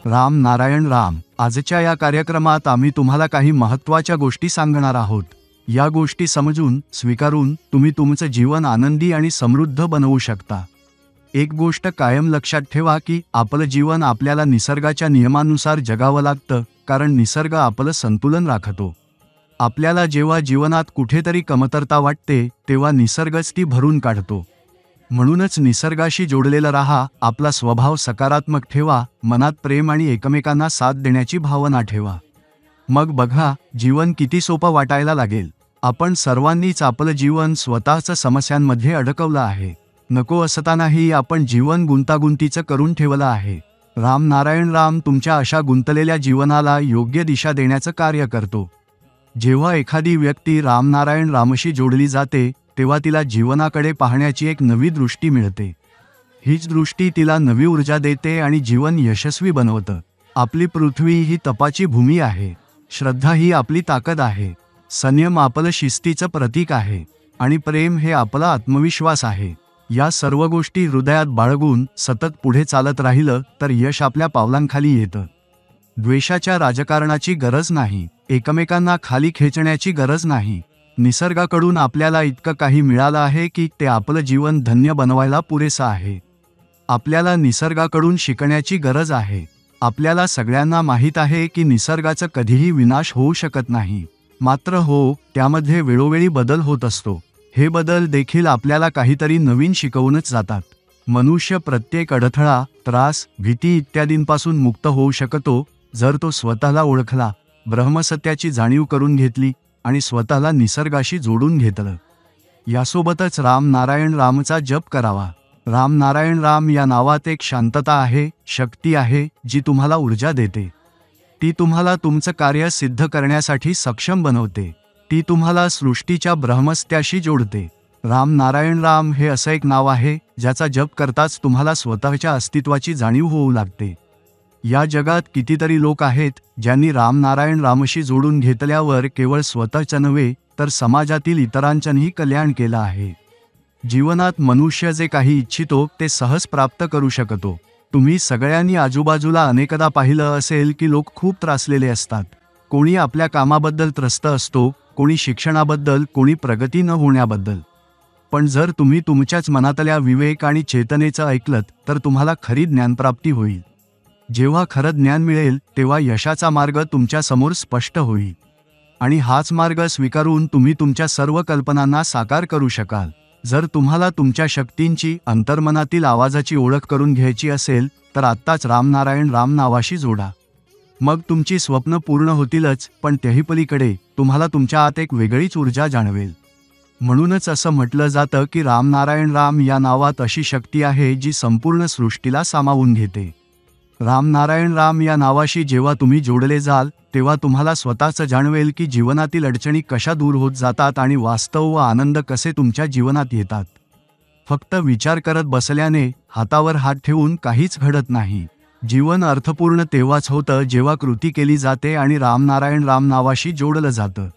राम नारायण राम. आजच्या या कार्यक्रमात आम्ही तुम्हाला काही महत्त्वाच्या गोष्टी सांगणार आहोत. या गोष्टी समजून स्वीकारून तुम्ही तुमचं जीवन आनंदी आणि समृद्ध बनवू शकता. एक गोष्ट कायम लक्षात ठेवा की आपलं जीवन आपल्याला निसर्गाच्या नियमानुसार जगावं लागतं, कारण निसर्ग आपलं संतुलन राखतो. आपल्याला जेव्हा जीवनात कुठेतरी कमतरता वाटते तेव्हा निसर्गच ती भरून काढतो. म्हणूनच निसर्गाशी जोडलेला राहा, आपला स्वभाव सकारात्मक ठेवा, मनात प्रेम आणि एकमेकांना साथ देण्याची भावना ठेवा. मग बघा, जीवन किती सोपं वाटायला लागेल. आपण सर्वांनीच आपलं जीवन स्वतःच्या समस्यांमध्ये अडकवलं आहे. नको असतानाही आपण जीवन गुंतागुंतीचं करून ठेवलं आहे. राम नारायण राम तुमच्या अशा गुंतलेल्या जीवनाला योग्य दिशा देण्याचं कार्य करतो. जेव्हा एखादी व्यक्ती राम नारायण रामशी जोडली जाते तेव्हा तिला जीवनाकडे पाहण्याची एक नवी दृष्टी मिळते. हीच दृष्टी तिला नवी ऊर्जा देते आणि जीवन यशस्वी बनवतं. आपली पृथ्वी ही तपाची भूमी आहे. श्रद्धा ही आपली ताकद आहे. संयम आपलं शिस्तीचं प्रतीक आहे आणि प्रेम हे आपला आत्मविश्वास आहे. या सर्व गोष्टी हृदयात बाळगून सतत पुढे चालत राहिलं तर यश आपल्या पावलांखाली येतं. द्वेषाच्या राजकारणाची गरज नाही. एकमेकांना खाली खेचण्याची गरज नाही. निसर्गाकडून आपल्याला इतकं काही मिळालं आहे की ते आपलं जीवन धन्य बनवायला पुरेसं आहे. आपल्याला निसर्गाकडून शिकण्याची गरज आहे. आपल्याला सगळ्यांना माहीत आहे की निसर्गाचा कधीही विनाश होऊ शकत नाही. मात्र त्यामध्ये वेळोवेळी बदल होत असतो. हे बदल देखील आपल्याला काहीतरी नवीन शिकवूनच जातात. मनुष्य प्रत्येक अडथळा, त्रास, भीती इत्यादींपासून मुक्त होऊ शकतो जर तो स्वतःला ओळखला, ब्रह्मसत्याची जाणीव करून घेतली आणि स्वतःला निसर्गाशी जोडून घेतलं. यासोबतच राम नारायण रामचा जप करावा. राम नारायण राम या नावात एक शांतता आहे, शक्ती आहे जी तुम्हाला ऊर्जा देते. ती तुम्हाला तुमचं कार्य सिद्ध करण्यासाठी सक्षम बनवते. ती तुम्हाला सृष्टीच्या ब्रह्मसत्याशी जोडते. राम नारायण राम हे असं एक नाव आहे ज्याचा जप करताच तुम्हाला स्वतःच्या अस्तित्वाची जाणीव होऊ लागते. या जगात कितीतरी लोक आहेत ज्यांनी राम नारायण रामशी जोडून घेतल्यावर केवळ स्वतःचं नव्हे तर समाजातील इतरांचंही कल्याण केलं आहे. जीवनात मनुष्य जे काही इच्छितो ते सहज प्राप्त करू शकतो. तुम्ही सगळ्यांनी आजूबाजूला अनेकदा पाहिलं असेल की लोक खूप त्रासलेले असतात. कोणी आपल्या कामाबद्दल त्रस्त असतो, कोणी शिक्षणाबद्दल, कोणी प्रगती न होण्याबद्दल. पण जर तुम्ही तुमच्याच मनातल्या विवेक आणि चेतनेचं ऐकलत तर तुम्हाला खरी ज्ञानप्राप्ती होईल. जेव्हा खरं ज्ञान मिळेल तेव्हा यशाचा मार्ग तुमच्या समोर स्पष्ट होईल आणि हाच मार्ग स्वीकारून तुम्ही तुमच्या सर्व कल्पनांना साकार करू शकाल. जर तुम्हाला तुमच्या शक्तींची, अंतर्मनातील आवाजाची ओळख करून घ्यायची असेल तर आत्ताच राम नारायण राम नावाशी जोडा. मग तुमची स्वप्न पूर्ण होतीलच, पण त्याही पलीकडे तुम्हाला तुमच्या आत एक वेगळीच ऊर्जा जाणवेल. म्हणूनच असं म्हटलं जातं की राम नारायण राम या नावात अशी शक्ती आहे जी संपूर्ण सृष्टीला सामावून घेते. राम नारायण राम या नावाशी जेव्हा तुम्ही जोडले जाल तेव्हा तुम्हाला स्वतःचं जाणवेल की जीवनातील अडचणी कशा दूर होत जातात आणि वास्तव व आनंद कसे तुमच्या जीवनात येतात. फक्त विचार करत बसल्याने, हातावर हात ठेवून काहीच घडत नाही. जीवन अर्थपूर्ण तेव्हाच होतं जेव्हा कृती केली जाते आणि राम नारायण राम नावाशी जोडलं जातं.